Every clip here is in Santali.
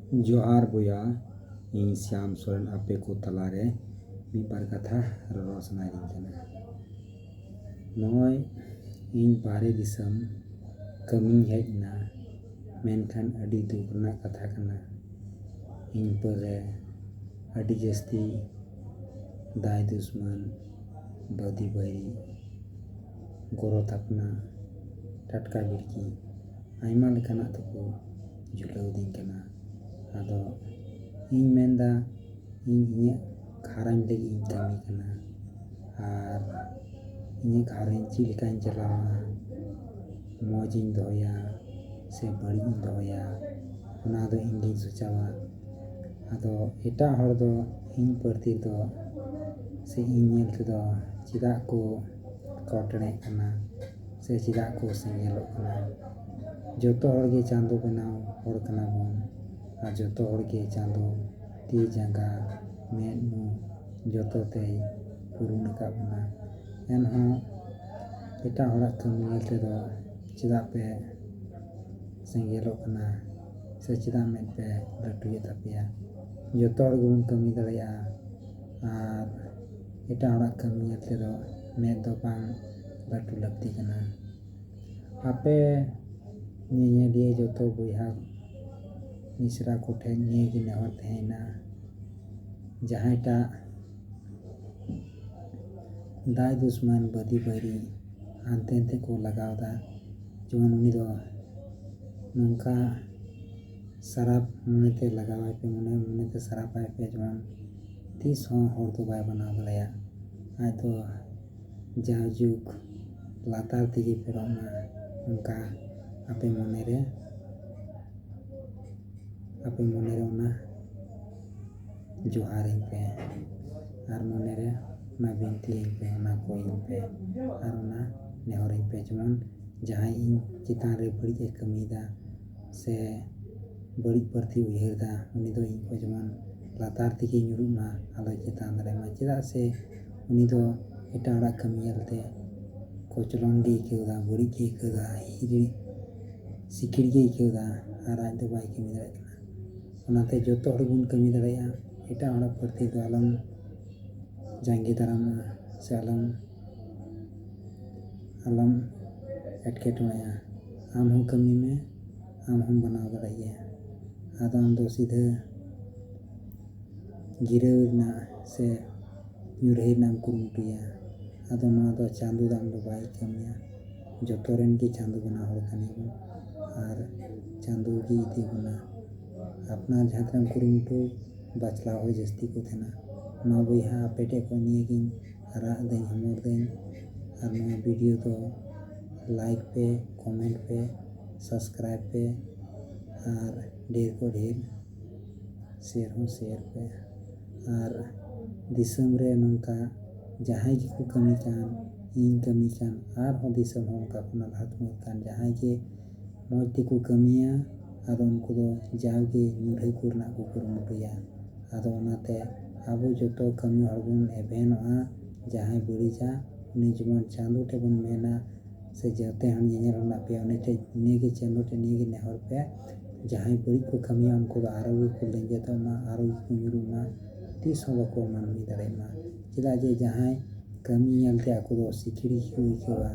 ᱡᱚᱦᱟᱨ ᱵᱚᱭᱦᱟ, ᱤᱧ ᱥᱭᱟᱢ ᱥᱚᱨᱮᱱ ᱟᱯᱮ ᱠᱚ ᱛᱟᱞᱟᱨᱮ ᱢᱤᱫᱵᱟᱨ ᱠᱟᱛᱷᱟ ᱨᱚᱲ ᱥᱟᱱᱟᱭᱤᱧ ᱠᱟᱱᱟ। ᱱᱚᱜᱼᱚᱭ ᱤᱧ ᱵᱟᱦᱨᱮ ᱫᱤᱥᱚᱢ ᱠᱟᱹᱢᱤᱧ ᱦᱮᱡ ᱮᱱᱟ, ᱢᱮᱱᱠᱷᱟᱱ ᱟᱹᱰᱤ ᱫᱩᱠ ᱨᱮᱱᱟᱜ ᱠᱟᱛᱷᱟ ᱠᱟᱱᱟ। ᱤᱧ ᱯᱚᱨᱮ ᱟᱹᱰᱤ ᱡᱟᱹᱥᱛᱤ ᱫᱟᱭ ᱫᱩᱥᱢᱚᱱ, ᱵᱟᱹᱫᱤ ᱵᱟᱹᱭᱨᱤ, ᱜᱚᱲᱚ ᱛᱟᱯᱱᱟ, ᱴᱟᱴᱠᱟ ᱵᱤᱲᱠᱤ ᱟᱭᱢᱟ ᱞᱮᱠᱟᱱᱟᱜ ᱛᱮᱠᱚ ᱡᱷᱩᱞᱟᱹᱣᱫᱤᱧ ᱠᱟᱱᱟ। ᱟᱫᱚ ᱤᱧ ᱢᱮᱱᱫᱟ ᱤᱧᱟᱹᱜ ᱜᱷᱟᱨᱚᱸᱡᱽ ᱞᱟᱹᱜᱤᱫ ᱤᱧ ᱠᱟᱹᱢᱤ ᱠᱟᱱᱟ, ᱟᱨ ᱤᱧᱟᱹᱜ ᱜᱷᱟᱨᱚᱸᱡᱽ ᱪᱮᱫ ᱞᱮᱠᱟᱧ ᱪᱟᱞᱟᱣᱟ, ᱢᱚᱡᱽ ᱤᱧ ᱫᱚᱦᱚᱭᱟ ᱥᱮ ᱵᱟᱹᱲᱤᱡ ᱤᱧ ᱫᱚᱦᱚᱭᱟ, ᱚᱱᱟ ᱫᱚ ᱤᱧᱜᱤᱧ ᱥᱚᱪᱟᱣᱟ। ᱟᱫᱚ ᱮᱴᱟᱜ ᱦᱚᱲ ᱫᱚ ᱤᱧ ᱯᱨᱚᱛᱤ ᱫᱚ ᱥᱮ ᱤᱧ ᱧᱮᱞ ᱛᱮᱫᱚ ᱪᱮᱫᱟᱜ ᱠᱚ ᱠᱚᱴᱲᱮᱜ ᱠᱟᱱᱟ ᱥᱮ ᱪᱮᱫᱟᱜ ᱠᱚ ᱥᱮᱸᱜᱮᱞᱚᱜ ᱠᱟᱱᱟ। ᱡᱚᱛᱚ ᱦᱚᱲᱜᱮ ᱪᱟᱸᱫᱳ ᱵᱮᱱᱟᱣ ᱦᱚᱲ ᱠᱟᱱᱟ ᱵᱚᱱ, ᱟᱨ ᱡᱚᱛᱚ ᱦᱚᱲᱜᱮ ᱪᱟᱸᱫᱳ ᱛᱤ ᱡᱟᱸᱜᱟ ᱢᱮᱫ ᱢᱩ ᱡᱚᱛᱚ ᱛᱮᱭ ᱯᱩᱨᱩᱱ ᱟᱠᱟᱫ ᱵᱚᱱᱟ। ᱮᱱᱦᱚᱸ ᱮᱴᱟᱜ ᱦᱚᱲᱟᱜ ᱠᱟᱹᱢᱤ ᱧᱮᱞ ᱛᱮᱫᱚ ᱪᱮᱫᱟᱜ ᱯᱮ ᱥᱮᱸᱜᱮᱞᱚᱜ ᱠᱟᱱᱟ ᱥᱮ ᱪᱮᱫᱟᱜ ᱢᱮᱫ ᱯᱮ ᱞᱟᱹᱴᱩᱭᱮᱫ ᱛᱟᱯᱮᱭᱟ? ᱡᱚᱛᱚ ᱦᱚᱲ ᱜᱮᱵᱚᱱ ᱠᱟᱹᱢᱤ ᱫᱟᱲᱮᱭᱟᱜᱼᱟ, ᱟᱨ ᱮᱴᱟᱜ ᱦᱚᱲᱟᱜ ᱠᱟᱹᱢᱤ ᱧᱮᱞ ᱛᱮᱫᱚ ᱢᱮᱫ ᱫᱚ ᱵᱟᱝ ᱞᱟᱹᱴᱩ ᱞᱟᱹᱠᱛᱤ ᱠᱟᱱᱟ। ᱟᱯᱮ ᱧᱮᱧᱮᱞᱤᱭᱟᱹ ᱡᱚᱛᱚ ᱵᱚᱭᱦᱟ ᱢᱤᱥᱨᱟ ᱠᱚᱴᱷᱮᱱ ᱱᱤᱭᱟᱹᱜᱮ ᱱᱮᱦᱚᱨ ᱛᱟᱦᱮᱸᱭᱮᱱᱟ, ᱡᱟᱦᱟᱸᱭᱴᱟᱜ ᱫᱟᱭ ᱫᱩᱥᱢᱚᱱ ᱵᱟᱹᱫᱤ ᱵᱟᱹᱭᱨᱤ ᱦᱟᱱᱛᱮ ᱱᱟᱛᱮ ᱠᱚ ᱞᱟᱜᱟᱣᱫᱟ, ᱡᱮᱢᱚᱱ ᱩᱱᱤ ᱫᱚ ᱱᱚᱝᱠᱟ ᱥᱟᱨᱟᱯ ᱢᱚᱱᱮᱛᱮ ᱞᱟᱜᱟᱣᱟᱭ ᱯᱮ, ᱢᱚᱱᱮᱛᱮ ᱥᱟᱨᱟᱯᱟᱭ ᱯᱮ, ᱡᱮᱢᱚᱱ ᱛᱤᱥ ᱦᱚᱸ ᱦᱚᱲ ᱫᱚ ᱵᱟᱭ ᱵᱮᱱᱟᱣ ᱫᱟᱲᱮᱭᱟᱜ। ᱟᱡ ᱫᱚ ᱡᱟᱭᱡᱩᱜᱽ ᱞᱟᱛᱟᱨ ᱛᱮᱜᱮ ᱯᱷᱮᱨᱚᱜ ᱢᱟ, ᱚᱱᱠᱟ ᱟᱯᱮ ᱢᱚᱱᱮᱨᱮ ᱚᱱᱟ ᱡᱚᱦᱟᱨᱟᱹᱧ ᱯᱮ, ᱟᱨ ᱢᱚᱱᱮᱨᱮ ᱚᱱᱟ ᱵᱤᱱᱛᱤᱭᱟᱹᱧ ᱯᱮ, ᱚᱱᱟ ᱠᱚᱭᱟᱹᱧ ᱯᱮ, ᱟᱨ ᱚᱱᱟ ᱱᱮᱦᱚᱨᱟᱹᱧ ᱯᱮ, ᱡᱮᱢᱚᱱ ᱡᱟᱦᱟᱸᱭ ᱤᱧ ᱪᱮᱛᱟᱱ ᱨᱮ ᱵᱟᱹᱲᱤᱡ ᱮ ᱠᱟᱹᱢᱤᱭᱮᱫᱟ ᱥᱮ ᱵᱟᱹᱲᱤᱡ ᱵᱟᱹᱲᱛᱤ ᱩᱭᱦᱟᱹᱨᱫᱟ, ᱩᱱᱤ ᱫᱚ ᱤᱧ ᱠᱷᱚᱡ ᱡᱮᱢᱚᱱ ᱞᱟᱛᱟᱨ ᱛᱮᱜᱮ ᱧᱩᱨᱩᱜ ᱢᱟ, ᱟᱞᱚᱭ ᱪᱮᱛᱟᱱ ᱫᱟᱲᱮᱭᱟᱜ ᱢᱟ। ᱪᱮᱫᱟᱜ ᱥᱮ ᱩᱱᱤ ᱫᱚ ᱮᱴᱟᱜ ᱦᱚᱲᱟᱜ ᱠᱟᱹᱢᱤ ᱧᱮᱞᱛᱮ ᱠᱚᱪᱞᱚᱱ ᱜᱮ ᱟᱹᱭᱠᱟᱹᱣᱫᱟ, ᱵᱟᱹᱲᱤᱡ ᱜᱮ ᱟᱹᱭᱠᱟᱹᱣᱫᱟ, ᱥᱤᱠᱤᱲ ᱜᱮ ᱟᱹᱭᱠᱟᱹᱣᱫᱟ, ᱟᱨ ᱟᱡ ᱫᱚ ᱵᱟᱭ ᱠᱟᱹᱢᱤ ᱫᱟᱲᱮᱭᱟᱜ ᱠᱟᱱᱟ। ᱚᱱᱟᱛᱮ ᱡᱚᱛᱚ ᱦᱚᱲ ᱵᱚᱱ ᱠᱟᱹᱢᱤ ᱫᱟᱲᱮᱭᱟᱜᱼᱟ। ᱮᱴᱟᱜ ᱦᱚᱲᱟᱜ ᱯᱨᱚᱛᱤ ᱫᱚ ᱟᱞᱚᱢ ᱡᱟᱸᱜᱮ ᱫᱟᱨᱟᱢᱟ ᱥᱮ ᱟᱞᱚᱢ ᱮᱴᱠᱮᱴᱚᱬᱮᱜᱼᱟ। ᱟᱢ ᱦᱚᱸ ᱠᱟᱹᱢᱤ ᱢᱮ, ᱟᱢ ᱦᱚᱸᱢ ᱵᱮᱱᱟᱣ ᱫᱟᱲᱮᱭᱟᱜ ᱜᱮᱭᱟ। ᱟᱫᱚ ᱟᱢ ᱫᱚ ᱥᱤᱫᱷᱟᱹ ᱡᱤᱨᱟᱹᱣ ᱨᱮᱱᱟᱜ ᱥᱮ ᱧᱩᱨᱦᱟᱹ ᱨᱮᱱᱟᱜ ᱮᱢ ᱠᱩᱨᱩᱢᱩᱴᱩᱭᱟ। ᱟᱫᱚ ᱱᱚᱣᱟ ᱫᱚ ᱪᱟᱸᱫᱳ ᱫᱚ ᱟᱢ ᱫᱚ ᱵᱟᱭ ᱠᱟᱹᱢᱤᱭᱟ। ᱡᱚᱛᱚ ᱨᱮᱱ ᱜᱮ ᱪᱟᱸᱫᱳ ᱵᱮᱱᱟᱣ ᱦᱚᱲ ᱠᱟᱱ ᱜᱮᱭᱟᱵᱚᱱ, ᱟᱨ ᱪᱟᱸᱫᱳ ᱜᱮ ᱤᱫᱤ ᱵᱚᱱᱟ। ᱟᱯᱱᱟᱨ ᱡᱟᱦᱟᱸ ᱛᱤᱱᱟᱹᱜ ᱮᱢ ᱠᱩᱨᱩᱢᱩᱴᱩ, ᱵᱟᱪᱞᱟᱣ ᱦᱚᱸ ᱡᱟᱹᱥᱛᱤ ᱠᱚ ᱛᱟᱦᱮᱱᱟ। ᱱᱚᱣᱟ ᱵᱚᱭᱦᱟ ᱟᱯᱮ ᱴᱷᱮᱡ ᱠᱷᱚᱱ ᱱᱤᱭᱟᱹᱜᱤᱧ ᱨᱟᱜ ᱫᱟᱹᱧ, ᱦᱚᱢᱚᱨ ᱫᱟᱹᱧ, ᱟᱨ ᱱᱚᱣᱟ ᱵᱷᱤᱰᱤᱭᱳ ᱫᱚ ᱞᱟᱭᱤᱠ ᱯᱮ, ᱠᱚᱢᱮᱱᱴ ᱯᱮ, ᱥᱟᱵᱥᱠᱨᱟᱭᱤᱵ ᱯᱮ, ᱟᱨ ᱰᱷᱮᱨ ᱠᱷᱚᱱ ᱰᱷᱮᱨ ᱥᱮᱭᱟᱨ ᱦᱚᱸ ᱥᱮᱭᱟᱨ ᱯᱮ। ᱟর ᱫᱤᱥᱚᱢ ᱨᱮ ᱱᱚᱝᱠᱟ ᱡᱟᱦᱟᱸᱭ ᱜᱮᱠᱚ ᱠᱟᱹᱢᱤ ᱠᱟᱱ, ᱤᱧ ᱠᱟᱹᱢᱤ ᱠᱟᱱ, ᱟᱨᱦᱚᱸ ᱫᱤᱥᱚᱢ ᱦᱚᱸ ᱚᱱᱠᱟ ᱠᱷᱚᱱᱟᱜ ᱞᱟᱦᱟ ᱛᱩᱢᱟᱹᱞ ᱠᱟᱱ ᱡᱟᱦᱟᱸᱭ ᱜᱮ ᱢᱚᱡᱽ ᱛᱮᱠᱚ ᱠᱟᱹᱢᱤᱭᱟ, ᱟᱫᱚ ᱩᱱᱠᱩ ᱫᱚ ᱡᱟᱣᱜᱮ ᱧᱩᱨᱦᱟᱹ ᱠᱚ ᱨᱮᱱᱟᱜ ᱠᱚ ᱠᱩᱨᱩᱢᱩᱴᱩᱭᱟ। ᱟᱫᱚ ᱚᱱᱟᱛᱮ ᱟᱵᱚ ᱡᱚᱛᱚ ᱠᱟᱹᱢᱤ ᱦᱚᱲ ᱵᱚᱱ ᱮᱵᱷᱮᱱᱚᱜᱼᱟ, ᱡᱟᱦᱟᱸᱭ ᱵᱟᱹᱲᱤᱡᱟ ᱩᱱᱤ ᱡᱮᱢᱚᱱ ᱪᱟᱸᱫᱳ ᱴᱷᱮᱡ ᱵᱚᱱ ᱢᱮᱱᱟ, ᱥᱮ ᱡᱚᱛᱚ ᱦᱚᱲ ᱧᱮᱧᱮᱞ ᱦᱚᱲ ᱢᱮᱱᱟᱜ ᱯᱮᱭᱟ, ᱩᱱᱤ ᱴᱷᱮᱡ ᱱᱤᱭᱟᱹᱜᱮ ᱪᱟᱸᱫᱳ ᱴᱷᱮᱡ ᱱᱤᱭᱟᱹᱜᱮ ᱱᱮᱦᱚᱨ ᱯᱮ, ᱡᱟᱦᱟᱸᱭ ᱵᱟᱹᱲᱤᱡ ᱠᱚ ᱠᱟᱹᱢᱤᱭᱟ ᱩᱱᱠᱩ ᱫᱚ ᱟᱨᱚ ᱜᱮᱠᱚ ᱞᱮᱸᱡᱮᱫᱚᱜ ᱢᱟ, ᱟᱨᱚ ᱜᱮᱠᱚ ᱧᱩᱨᱩᱜ ᱢᱟ, ᱛᱤᱥ ᱦᱚᱸ ᱵᱟᱠᱚ ᱢᱟᱹᱱᱢᱤ ᱫᱟᱲᱮᱭᱟᱜ ᱢᱟ। ᱪᱮᱫᱟᱜ ᱡᱮ ᱡᱟᱦᱟᱸᱭ ᱠᱟᱹᱢᱤ ᱧᱮᱞᱛᱮ ᱟᱠᱚ ᱫᱚ ᱥᱤᱠᱤᱲ ᱜᱮᱠᱚ ᱟᱹᱭᱠᱟᱹᱣᱟ,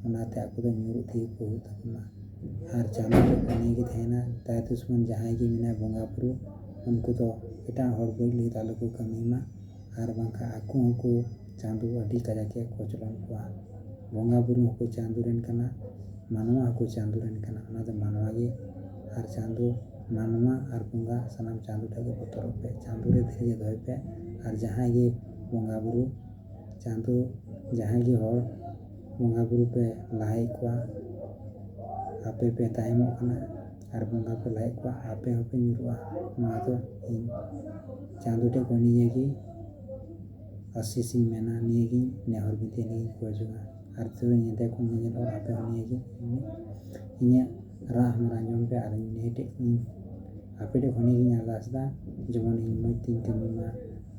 ᱚᱱᱟᱛᱮ ᱟᱠᱚ ᱫᱚ ᱧᱩᱨᱩᱜ ᱛᱮᱜᱮ ᱠᱚ ᱦᱩᱭᱩᱜ ᱛᱟᱠᱚ ᱢᱟ। ᱟᱨ ᱪᱟᱸᱫᱳ ᱴᱷᱮᱡ ᱫᱚ ᱱᱤᱭᱟᱹᱜᱮ ᱛᱟᱦᱮᱱᱟ, ᱫᱟᱭ ᱫᱩᱥᱢᱚᱱ ᱡᱟᱦᱟᱸᱭ ᱜᱮ ᱢᱮᱱᱟᱭ ᱵᱚᱸᱜᱟ ᱵᱩᱨᱩ, ᱩᱱᱠᱩ ᱫᱚ ᱮᱴᱟᱜ ᱦᱚᱲ ᱵᱟᱹᱲᱤᱡ ᱞᱟᱹᱜᱤᱫ ᱟᱞᱚ ᱠᱚ ᱠᱟᱹᱢᱤ ᱢᱟ, ᱟᱨ ᱵᱟᱝᱠᱷᱟᱱ ᱟᱠᱚ ᱦᱚᱸᱠᱚ ᱪᱟᱸᱫᱳ ᱟᱹᱰᱤ ᱠᱟᱡᱟᱠᱮ ᱠᱚᱪᱞᱚᱱ ᱠᱚᱣᱟ। ᱵᱚᱸᱜᱟ ᱵᱩᱨᱩ ᱦᱚᱸᱠᱚ ᱪᱟᱸᱫᱳ ᱨᱮᱱ ᱠᱟᱱᱟ, ᱢᱟᱱᱣᱟ ᱦᱚᱸᱠᱚ ᱪᱟᱸᱫᱳ ᱨᱮᱱ ᱠᱟᱱᱟ। ᱚᱱᱟ ᱫᱚ ᱢᱟᱱᱣᱟ ᱜᱮ, ᱟᱨ ᱪᱟᱸᱫᱳ, ᱢᱟᱱᱣᱟ ᱟᱨ ᱵᱚᱸᱜᱟ ᱥᱟᱱᱟᱢ ᱪᱟᱸᱫᱳ ᱴᱷᱮᱡ ᱜᱮ ᱵᱚᱛᱚᱨᱚᱜ ᱯᱮ, ᱪᱟᱸᱫᱳ ᱨᱮ ᱫᱷैᱨᱭᱚ ᱫᱚᱦᱚᱭ ᱯᱮ। ᱟᱨ ᱡᱟᱦᱟᱸᱭ ᱜᱮ ᱵᱚᱸᱜᱟ ᱵᱩᱨᱩ ᱪᱟᱸᱫᱳ, ᱡᱟᱦᱟᱸᱭ ᱜᱮ ᱦᱚᱲ ᱵᱚᱸᱜᱟ ᱵᱩᱨᱩ ᱯᱮ ᱞᱟᱦᱟᱭᱮᱫ ᱠᱚᱣᱟ, ᱟᱯᱮ ᱯᱮ ᱛᱟᱭᱚᱢᱚᱜ ᱠᱟᱱᱟ, ᱟᱨ ᱵᱚᱸᱜᱟ ᱯᱮ ᱞᱟᱦᱟᱭᱮᱫ ᱠᱚᱣᱟ, ᱟᱯᱮ ᱦᱚᱸᱯᱮ ᱧᱩᱨᱩᱜᱼᱟ। ᱱᱚᱣᱟ ᱫᱚ ᱤᱧ ᱪᱟᱸᱫᱳ ᱴᱷᱮᱡ ᱠᱷᱚᱱ ᱱᱤᱭᱟᱹᱜᱮ ᱟᱥᱤᱥ ᱤᱧ ᱢᱮᱱᱟ, ᱱᱤᱭᱟᱹᱜᱤᱧ ᱱᱮᱦᱚᱨ ᱵᱤᱱᱛᱤ, ᱱᱤᱭᱟᱹᱜᱤᱧ ᱠᱷᱚᱡᱚᱜᱼᱟ। ᱟᱨ ᱧᱤᱫᱟᱹ ᱠᱷᱚᱱ ᱧᱮᱧᱮᱞ ᱦᱚᱲ ᱟᱯᱮ ᱦᱚᱸ ᱱᱤᱭᱟᱹᱜᱮ ᱤᱧᱟᱹᱜ ᱨᱟᱜ ᱦᱚᱢᱚᱨ ᱟᱸᱡᱚᱢ ᱯᱮ, ᱟᱨ ᱱᱤᱭᱟᱹ ᱴᱷᱮᱡ ᱟᱯᱮ ᱴᱷᱮᱡ ᱠᱷᱚᱱ ᱱᱤᱭᱟᱹᱜᱤᱧ ᱟᱨᱫᱟᱥ ᱮᱫᱟ, ᱡᱮᱢᱚᱱ ᱤᱧ ᱢᱚᱡᱽ ᱛᱤᱧ ᱠᱟᱹᱢᱤ ᱢᱟ,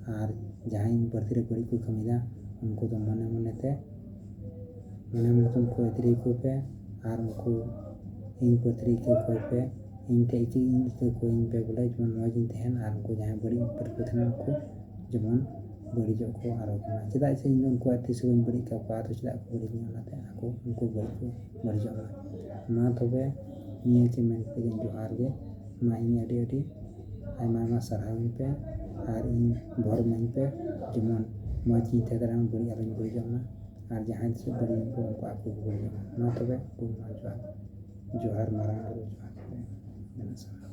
ᱟᱨ ᱡᱟᱦᱟᱸᱭ ᱤᱧ ᱯᱨᱚᱛᱤ ᱨᱮ ᱵᱟᱹᱲᱤᱡ ᱠᱚ ᱠᱟᱹᱢᱤᱭᱮᱫᱟ ᱩᱱᱠᱩ ᱫᱚ ᱢᱚᱱᱮ ᱢᱚᱱᱮᱛᱮ ᱩᱱᱠᱩ ᱮᱫᱽᱨᱮ ᱠᱚ ᱯᱮ, ᱟᱨ ᱩᱱᱠᱩ ᱤᱧ ᱯᱨᱚᱛᱤ ᱨᱮ ᱠᱚᱭ ᱯᱮ, ᱤᱧ ᱴᱷᱮᱡ ᱤᱧ ᱤᱠᱟᱹ ᱠᱚᱣᱟᱹᱧ ᱯᱮ ᱵᱚᱞᱮ ᱡᱮᱢᱚᱱ ᱢᱚᱡᱽ ᱤᱧ ᱛᱟᱦᱮᱱ ᱟᱨ ᱩᱱᱠᱩ ᱡᱟᱦᱟᱸᱭ ᱵᱟᱹᱲᱤᱡ ᱩᱯᱟᱹᱨ ᱠᱚ ᱛᱟᱦᱮᱱᱟ ᱩᱱᱠᱩ ᱡᱮᱢᱚᱱ ᱵᱟᱹᱲᱤᱡᱚᱜ ᱠᱚ ᱟᱨᱚ ᱠᱟᱱᱟ ᱪᱮᱫᱟᱜ ᱥᱮ ᱤᱧ ᱫᱚ ᱩᱱᱠᱩᱣᱟᱜ ᱛᱤᱥ ᱦᱚᱸ ᱵᱟᱹᱧ ᱵᱟᱹᱲᱤᱡ ᱟᱠᱟᱫ ᱠᱚᱣᱟ ᱟᱫᱚ ᱪᱮᱫᱟᱜ ᱠᱚ ᱵᱟᱹᱲᱤᱡᱤᱧᱟ ᱚᱱᱟᱛᱮ ᱩᱱᱠᱩ ᱵᱟᱹᱲᱤᱡ ᱠᱚ ᱵᱟᱹᱲᱤᱡᱚᱜ ᱢᱟ ᱢᱟ ᱛᱚᱵᱮ ᱱᱤᱭᱟᱹ ᱜᱮ ᱢᱮᱱ ᱛᱮᱜᱮ ᱡᱚᱦᱟᱨ ᱜᱮ ᱢᱟ ᱤᱧ ᱟᱹᱰᱤ ᱟᱭᱢᱟ ᱥᱟᱨᱦᱟᱣᱤᱧ ᱯᱮ ᱟᱨ ᱤᱧ ᱵᱷᱚᱨ ᱤᱢᱟᱹᱧ ᱯᱮ ᱡᱮᱢᱚᱱ ᱢᱚᱡᱽ ᱤᱧ ᱛᱟᱦᱮᱸ ᱫᱟᱲᱮᱭᱟᱜ ᱢᱟ ᱵᱟᱹᱲᱤᱡ ᱟᱞᱚᱧ ᱵᱟᱹᱲᱤᱡᱚᱜ ᱢᱟ ᱟᱨ ᱡᱟᱦᱟᱸᱭ ᱛᱤᱥ ᱵᱟᱹᱲᱤᱡ ᱠᱚ ᱩᱱᱠᱩ ᱟᱠᱚ ᱠᱚ ᱵᱟᱹᱲᱤᱡᱚᱜ ᱢᱟ ᱛᱚᱵᱮ ᱡᱚᱦᱟᱨ ᱢᱟᱨᱟᱝ ᱵᱩᱨᱩ ᱡᱚᱦᱟᱨ ᱡᱚᱦᱟᱨ ᱢᱮᱱᱟᱜ ᱥᱟᱨᱦᱟᱣ